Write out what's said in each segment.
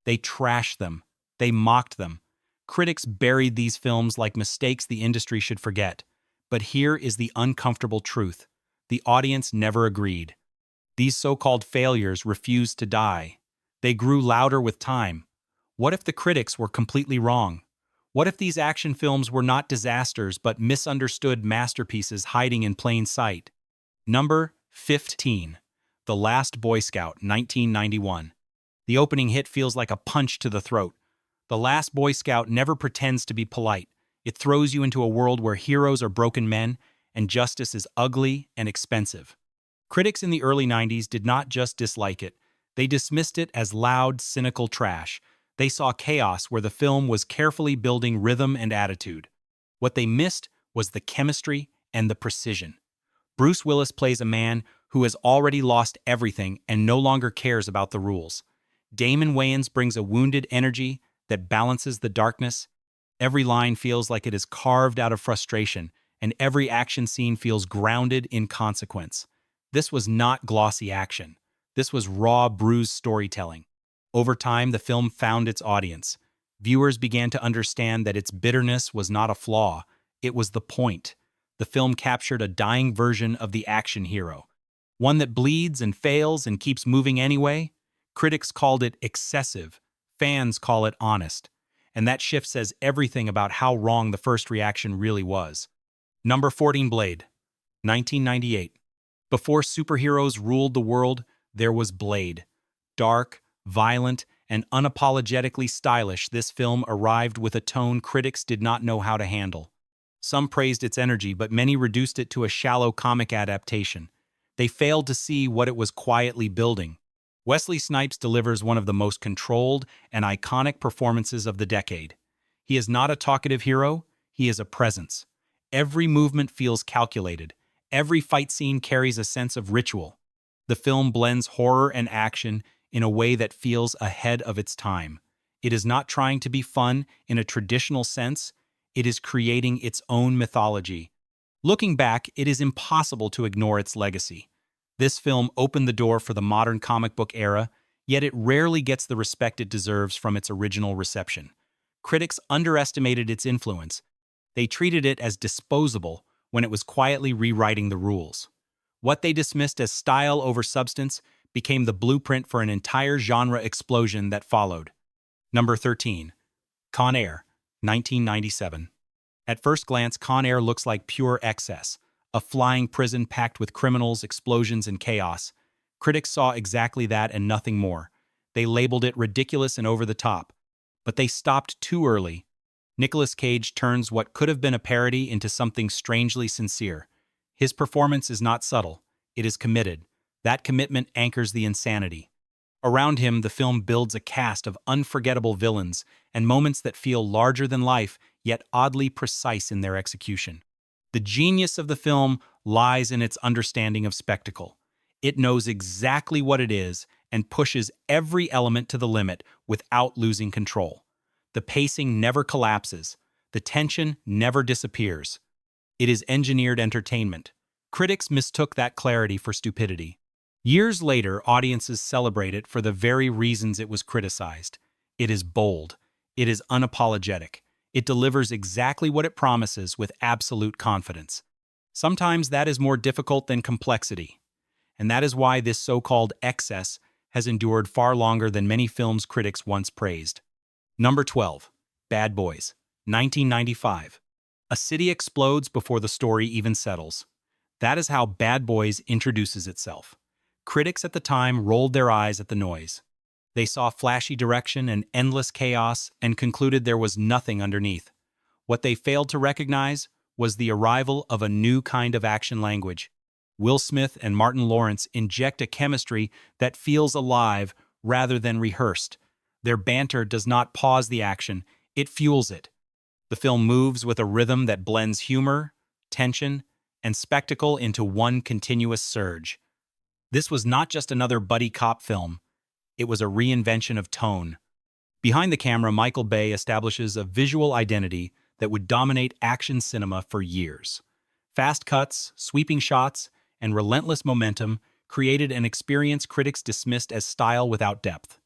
They trashed them. They mocked them. Critics buried these films like mistakes the industry should forget. But here is the uncomfortable truth. The audience never agreed. These so-called failures refused to die. They grew louder with time. What if the critics were completely wrong? What if these action films were not disasters but misunderstood masterpieces hiding in plain sight? Number 15. The Last Boy Scout, 1991. The opening hit feels like a punch to the throat. The Last Boy Scout never pretends to be polite. It throws you into a world where heroes are broken men and justice is ugly and expensive. Critics in the early 90s did not just dislike it. They dismissed it as loud, cynical trash. They saw chaos where the film was carefully building rhythm and attitude. What they missed was the chemistry and the precision. Bruce Willis plays a man who has already lost everything and no longer cares about the rules. Damon Wayans brings a wounded energy that balances the darkness. Every line feels like it is carved out of frustration, and every action scene feels grounded in consequence. This was not glossy action. This was raw, bruised storytelling. Over time, the film found its audience. Viewers began to understand that its bitterness was not a flaw, it was the point. The film captured a dying version of the action hero. One that bleeds and fails and keeps moving anyway. Critics called it excessive. Fans call it honest. And that shift says everything about how wrong the first reaction really was. Number 14, Blade, 1998. Before superheroes ruled the world, there was Blade. Dark, violent, and unapologetically stylish, this film arrived with a tone critics did not know how to handle. Some praised its energy, but many reduced it to a shallow comic adaptation. They failed to see what it was quietly building. Wesley Snipes delivers one of the most controlled and iconic performances of the decade. He is not a talkative hero, he is a presence. Every movement feels calculated. Every fight scene carries a sense of ritual. The film blends horror and action in a way that feels ahead of its time. It is not trying to be fun in a traditional sense. It is creating its own mythology. Looking back, it is impossible to ignore its legacy. This film opened the door for the modern comic book era, yet it rarely gets the respect it deserves from its original reception. Critics underestimated its influence. They treated it as disposable when it was quietly rewriting the rules. What they dismissed as style over substance became the blueprint for an entire genre explosion that followed. Number 13. Con Air, 1997. At first glance, Con Air looks like pure excess, a flying prison packed with criminals, explosions, and chaos. Critics saw exactly that and nothing more. They labeled it ridiculous and over the top. But they stopped too early. Nicolas Cage turns what could have been a parody into something strangely sincere. His performance is not subtle. It is committed. That commitment anchors the insanity. Around him, the film builds a cast of unforgettable villains and moments that feel larger than life, yet oddly precise in their execution. The genius of the film lies in its understanding of spectacle. It knows exactly what it is and pushes every element to the limit without losing control. The pacing never collapses. The tension never disappears. It is engineered entertainment. Critics mistook that clarity for stupidity. Years later, audiences celebrate it for the very reasons it was criticized. It is bold. It is unapologetic. It delivers exactly what it promises with absolute confidence. Sometimes that is more difficult than complexity. And that is why this so-called excess has endured far longer than many films critics once praised. Number 12. Bad Boys, 1995. A city explodes before the story even settles. That is how Bad Boys introduces itself. Critics at the time rolled their eyes at the noise. They saw flashy direction and endless chaos and concluded there was nothing underneath. What they failed to recognize was the arrival of a new kind of action language. Will Smith and Martin Lawrence inject a chemistry that feels alive rather than rehearsed. Their banter does not pause the action, it fuels it. The film moves with a rhythm that blends humor, tension, and spectacle into one continuous surge. This was not just another buddy cop film. It was a reinvention of tone. Behind the camera, Michael Bay establishes a visual identity that would dominate action cinema for years. Fast cuts, sweeping shots, and relentless momentum created an experience critics dismissed as style without depth.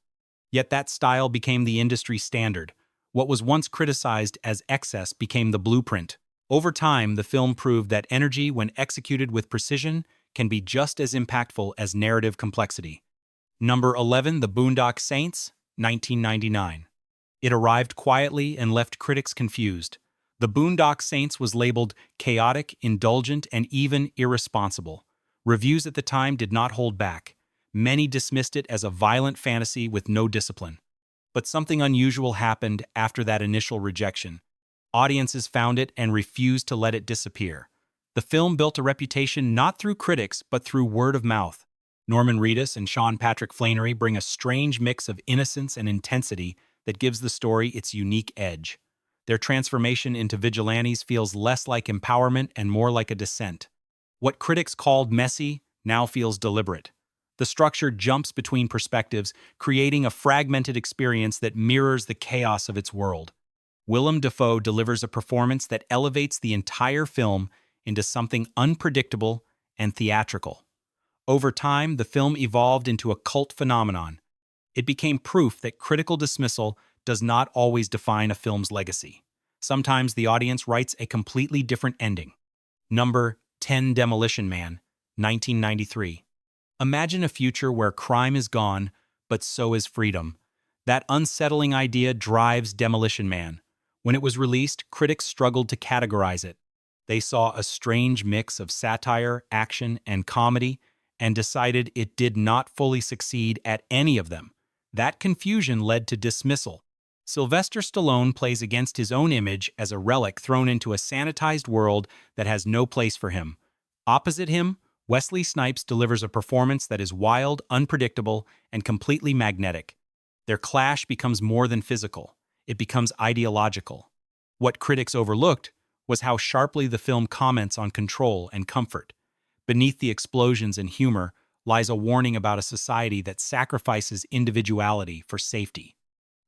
Yet that style became the industry standard. What was once criticized as excess became the blueprint. Over time, the film proved that energy, when executed with precision, can be just as impactful as narrative complexity. Number 11, The Boondock Saints, 1999. It arrived quietly and left critics confused. The Boondock Saints was labeled chaotic, indulgent, and even irresponsible. Reviews at the time did not hold back. Many dismissed it as a violent fantasy with no discipline. But something unusual happened after that initial rejection. Audiences found it and refused to let it disappear. The film built a reputation not through critics, but through word of mouth. Norman Reedus and Sean Patrick Flanery bring a strange mix of innocence and intensity that gives the story its unique edge. Their transformation into vigilantes feels less like empowerment and more like a descent. What critics called messy now feels deliberate. The structure jumps between perspectives, creating a fragmented experience that mirrors the chaos of its world. Willem Dafoe delivers a performance that elevates the entire film into something unpredictable and theatrical. Over time, the film evolved into a cult phenomenon. It became proof that critical dismissal does not always define a film's legacy. Sometimes the audience writes a completely different ending. Number 10, Demolition Man, 1993. Imagine a future where crime is gone, but so is freedom. That unsettling idea drives Demolition Man. When it was released, critics struggled to categorize it. They saw a strange mix of satire, action, and comedy, and decided it did not fully succeed at any of them. That confusion led to dismissal. Sylvester Stallone plays against his own image as a relic thrown into a sanitized world that has no place for him. Opposite him, Wesley Snipes delivers a performance that is wild, unpredictable, and completely magnetic. Their clash becomes more than physical. It becomes ideological. What critics overlooked was how sharply the film comments on control and comfort. Beneath the explosions and humor lies a warning about a society that sacrifices individuality for safety.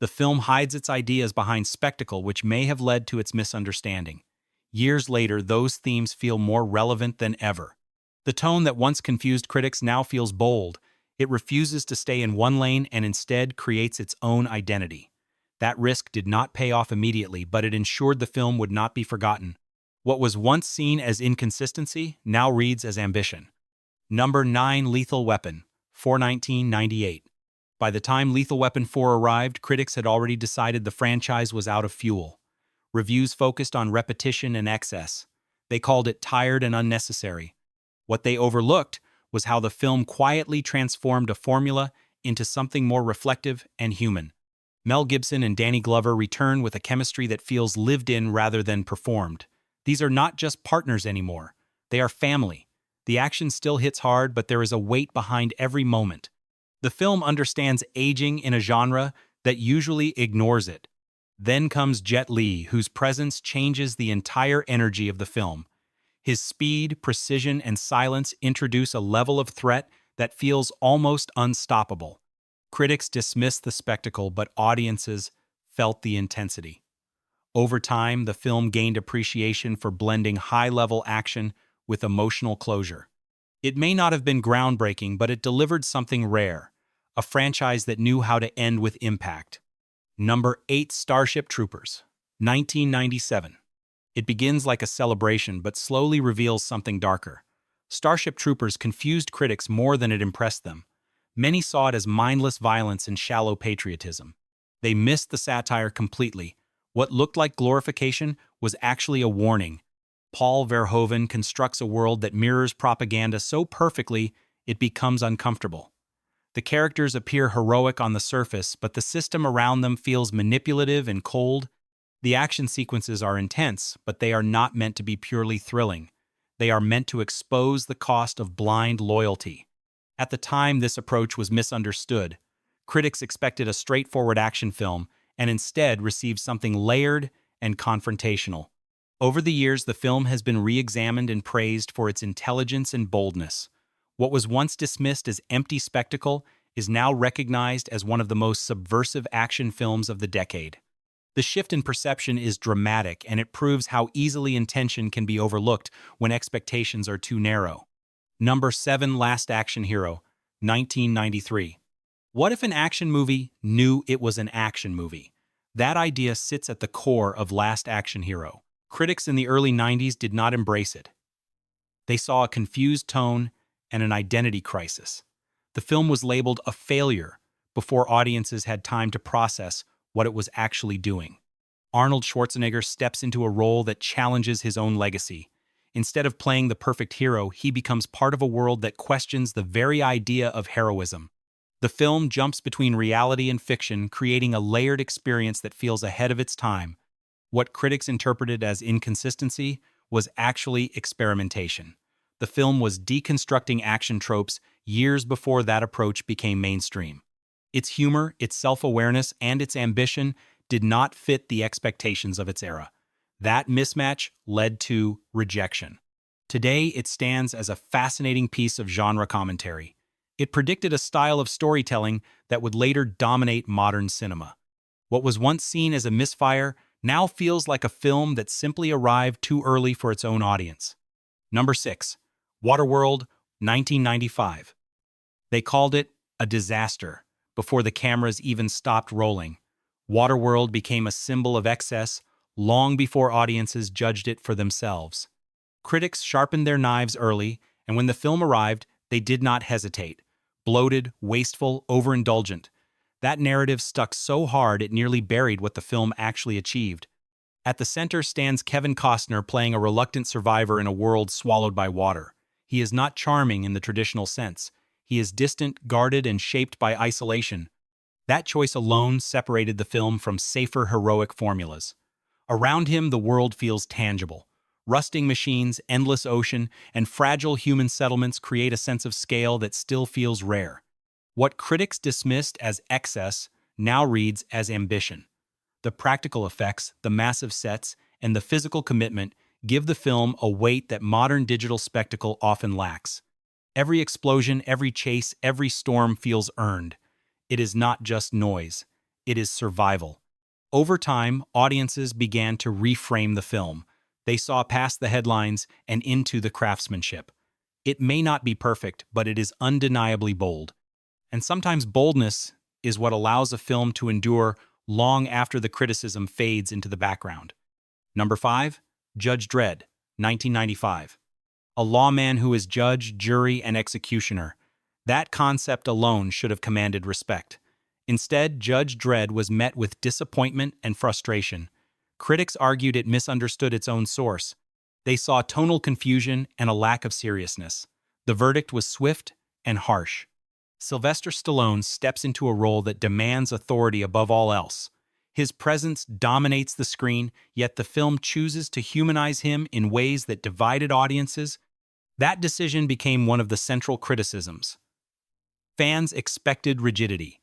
The film hides its ideas behind spectacle, which may have led to its misunderstanding. Years later, those themes feel more relevant than ever. The tone that once confused critics now feels bold. It refuses to stay in one lane and instead creates its own identity. That risk did not pay off immediately, but it ensured the film would not be forgotten. What was once seen as inconsistency now reads as ambition. Number 9, Lethal Weapon, 1998. By the time Lethal Weapon 4 arrived, critics had already decided the franchise was out of fuel. Reviews focused on repetition and excess. They called it tired and unnecessary. What they overlooked was how the film quietly transformed a formula into something more reflective and human. Mel Gibson and Danny Glover return with a chemistry that feels lived in rather than performed. These are not just partners anymore. They are family. The action still hits hard, but there is a weight behind every moment. The film understands aging in a genre that usually ignores it. Then comes Jet Li, whose presence changes the entire energy of the film. His speed, precision, and silence introduce a level of threat that feels almost unstoppable. Critics dismissed the spectacle, but audiences felt the intensity. Over time, the film gained appreciation for blending high-level action with emotional closure. It may not have been groundbreaking, but it delivered something rare, a franchise that knew how to end with impact. Number 8, Starship Troopers, 1997. It begins like a celebration, but slowly reveals something darker. Starship Troopers confused critics more than it impressed them. Many saw it as mindless violence and shallow patriotism. They missed the satire completely. What looked like glorification was actually a warning. Paul Verhoeven constructs a world that mirrors propaganda so perfectly it becomes uncomfortable. The characters appear heroic on the surface, but the system around them feels manipulative and cold. The action sequences are intense, but they are not meant to be purely thrilling. They are meant to expose the cost of blind loyalty. At the time, this approach was misunderstood. Critics expected a straightforward action film, and instead received something layered and confrontational. Over the years, the film has been re-examined and praised for its intelligence and boldness. What was once dismissed as empty spectacle is now recognized as one of the most subversive action films of the decade. The shift in perception is dramatic, and it proves how easily intention can be overlooked when expectations are too narrow. Number 7, Last Action Hero, 1993. What if an action movie knew it was an action movie? That idea sits at the core of Last Action Hero. Critics in the early 90s did not embrace it. They saw a confused tone and an identity crisis. The film was labeled a failure before audiences had time to process what it was actually doing. Arnold Schwarzenegger steps into a role that challenges his own legacy. Instead of playing the perfect hero, he becomes part of a world that questions the very idea of heroism. The film jumps between reality and fiction, creating a layered experience that feels ahead of its time. What critics interpreted as inconsistency was actually experimentation. The film was deconstructing action tropes years before that approach became mainstream. Its humor, its self-awareness, and its ambition did not fit the expectations of its era. That mismatch led to rejection. Today, it stands as a fascinating piece of genre commentary. It predicted a style of storytelling that would later dominate modern cinema. What was once seen as a misfire now feels like a film that simply arrived too early for its own audience. Number 6. Waterworld, 1995. They called it a disaster before the cameras even stopped rolling. Waterworld became a symbol of excess long before audiences judged it for themselves. Critics sharpened their knives early, and when the film arrived, they did not hesitate. Bloated, wasteful, overindulgent. That narrative stuck so hard it nearly buried what the film actually achieved. At the center stands Kevin Costner playing a reluctant survivor in a world swallowed by water. He is not charming in the traditional sense. He is distant, guarded, and shaped by isolation. That choice alone separated the film from safer heroic formulas. Around him, the world feels tangible. Rusting machines, endless ocean, and fragile human settlements create a sense of scale that still feels rare. What critics dismissed as excess now reads as ambition. The practical effects, the massive sets, and the physical commitment give the film a weight that modern digital spectacle often lacks. Every explosion, every chase, every storm feels earned. It is not just noise. It is survival. Over time, audiences began to reframe the film. They saw past the headlines and into the craftsmanship. It may not be perfect, but it is undeniably bold. And sometimes boldness is what allows a film to endure long after the criticism fades into the background. Number 5. Judge Dredd, 1995. A lawman who is judge, jury, and executioner. That concept alone should have commanded respect. Instead, Judge Dredd was met with disappointment and frustration. Critics argued it misunderstood its own source. They saw tonal confusion and a lack of seriousness. The verdict was swift and harsh. Sylvester Stallone steps into a role that demands authority above all else. His presence dominates the screen, yet the film chooses to humanize him in ways that divided audiences. That decision became one of the central criticisms. Fans expected rigidity.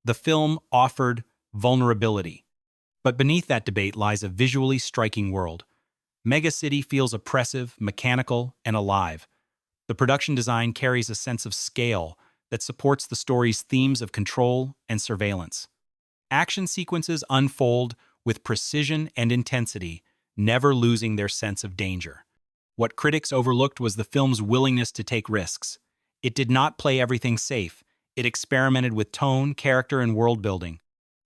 The film offered vulnerability. But beneath that debate lies a visually striking world. Mega City feels oppressive, mechanical, and alive. The production design carries a sense of scale that supports the story's themes of control and surveillance. Action sequences unfold with precision and intensity, never losing their sense of danger. What critics overlooked was the film's willingness to take risks. It did not play everything safe. It experimented with tone, character, and world building.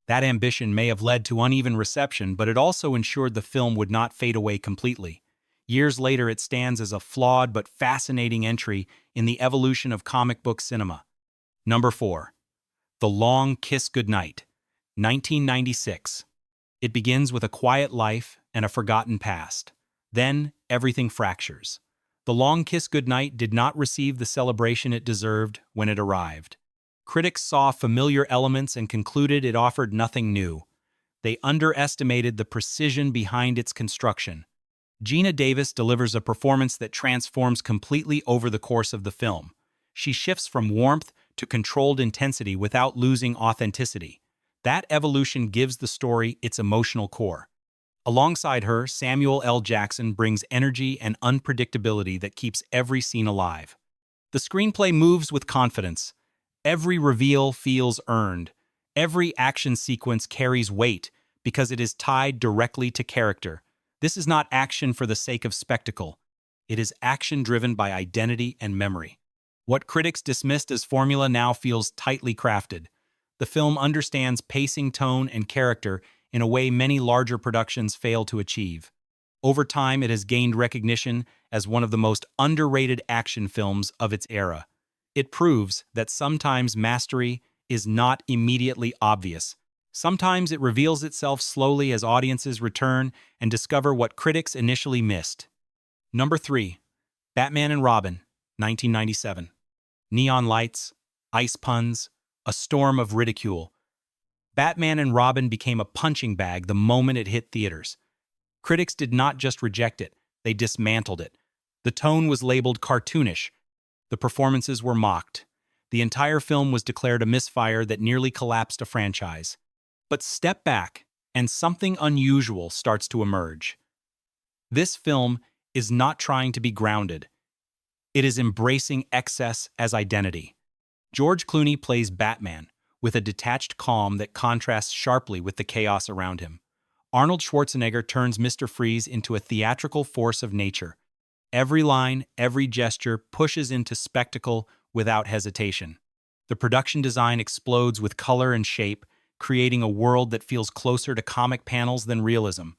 That ambition may have led to uneven reception, but it also ensured the film would not fade away completely. Years later, it stands as a flawed but fascinating entry in the evolution of comic book cinema. Number 4. The Long Kiss Goodnight, 1996. It begins with a quiet life and a forgotten past. Then, everything fractures. The Long Kiss Goodnight did not receive the celebration it deserved when it arrived. Critics saw familiar elements and concluded it offered nothing new. They underestimated the precision behind its construction. Gina Davis delivers a performance that transforms completely over the course of the film. She shifts from warmth to controlled intensity without losing authenticity. That evolution gives the story its emotional core. Alongside her, Samuel L. Jackson brings energy and unpredictability that keeps every scene alive. The screenplay moves with confidence. Every reveal feels earned. Every action sequence carries weight because it is tied directly to character. This is not action for the sake of spectacle. It is action driven by identity and memory. What critics dismissed as formula now feels tightly crafted. The film understands pacing, tone, and character in a way many larger productions fail to achieve. Over time, it has gained recognition as one of the most underrated action films of its era. It proves that sometimes mastery is not immediately obvious. Sometimes it reveals itself slowly as audiences return and discover what critics initially missed. Number 3. Batman and Robin, 1997. Neon lights, ice puns, a storm of ridicule. Batman and Robin became a punching bag the moment it hit theaters. Critics did not just reject it, they dismantled it. The tone was labeled cartoonish. The performances were mocked. The entire film was declared a misfire that nearly collapsed a franchise. But step back, and something unusual starts to emerge. This film is not trying to be grounded. It is embracing excess as identity. George Clooney plays Batman, with a detached calm that contrasts sharply with the chaos around him. Arnold Schwarzenegger turns Mr. Freeze into a theatrical force of nature. Every line, every gesture pushes into spectacle without hesitation. The production design explodes with color and shape, creating a world that feels closer to comic panels than realism.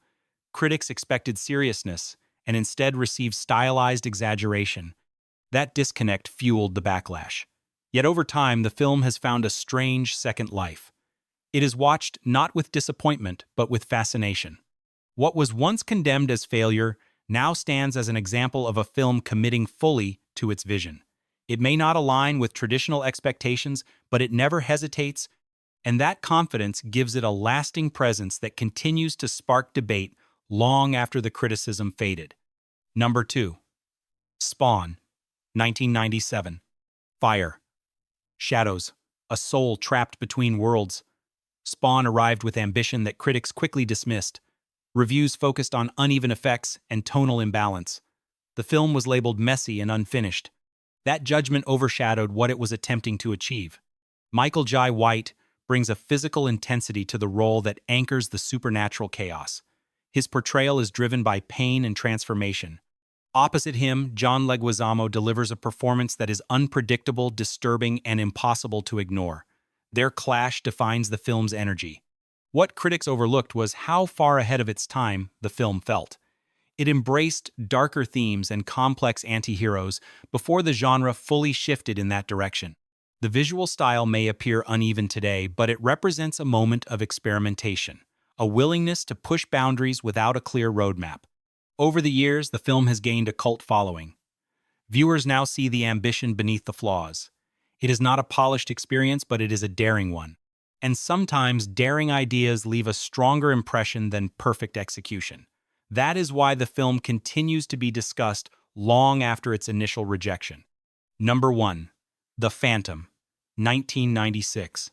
Critics expected seriousness, and instead received stylized exaggeration. That disconnect fueled the backlash. Yet over time, the film has found a strange second life. It is watched not with disappointment, but with fascination. What was once condemned as failure now stands as an example of a film committing fully to its vision. It may not align with traditional expectations, but it never hesitates, and that confidence gives it a lasting presence that continues to spark debate long after the criticism faded. Number 2. Spawn, 1997. Fire. Shadows. A soul trapped between worlds. Spawn arrived with ambition that critics quickly dismissed. Reviews focused on uneven effects and tonal imbalance. The film was labeled messy and unfinished. That judgment overshadowed what it was attempting to achieve. Michael Jai White brings a physical intensity to the role that anchors the supernatural chaos. His portrayal is driven by pain and transformation. Opposite him, John Leguizamo delivers a performance that is unpredictable, disturbing, and impossible to ignore. Their clash defines the film's energy. What critics overlooked was how far ahead of its time the film felt. It embraced darker themes and complex anti-heroes before the genre fully shifted in that direction. The visual style may appear uneven today, but it represents a moment of experimentation, a willingness to push boundaries without a clear roadmap. Over the years, the film has gained a cult following. Viewers now see the ambition beneath the flaws. It is not a polished experience, but it is a daring one. And sometimes daring ideas leave a stronger impression than perfect execution. That is why the film continues to be discussed long after its initial rejection. Number 1. The Phantom, 1996.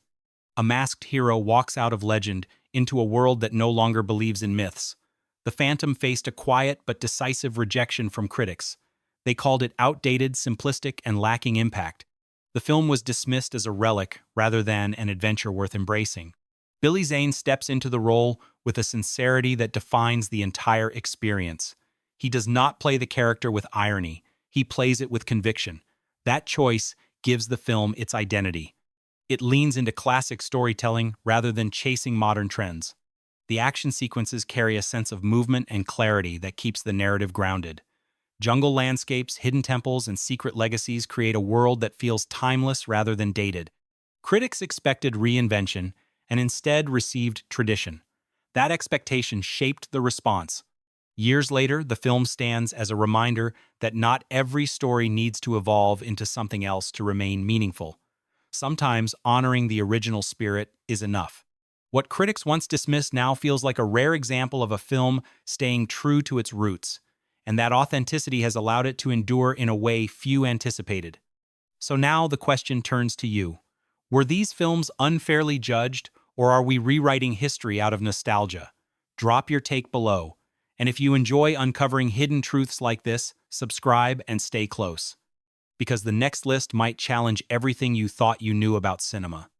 A masked hero walks out of legend into a world that no longer believes in myths. The Phantom faced a quiet but decisive rejection from critics. They called it outdated, simplistic, and lacking impact. The film was dismissed as a relic rather than an adventure worth embracing. Billy Zane steps into the role with a sincerity that defines the entire experience. He does not play the character with irony. He plays it with conviction. That choice gives the film its identity. It leans into classic storytelling rather than chasing modern trends. The action sequences carry a sense of movement and clarity that keeps the narrative grounded. Jungle landscapes, hidden temples, and secret legacies create a world that feels timeless rather than dated. Critics expected reinvention and instead received tradition. That expectation shaped the response. Years later, the film stands as a reminder that not every story needs to evolve into something else to remain meaningful. Sometimes honoring the original spirit is enough. What critics once dismissed now feels like a rare example of a film staying true to its roots, and that authenticity has allowed it to endure in a way few anticipated. So now the question turns to you. Were these films unfairly judged, or are we rewriting history out of nostalgia? Drop your take below. And if you enjoy uncovering hidden truths like this, subscribe and stay close. Because the next list might challenge everything you thought you knew about cinema.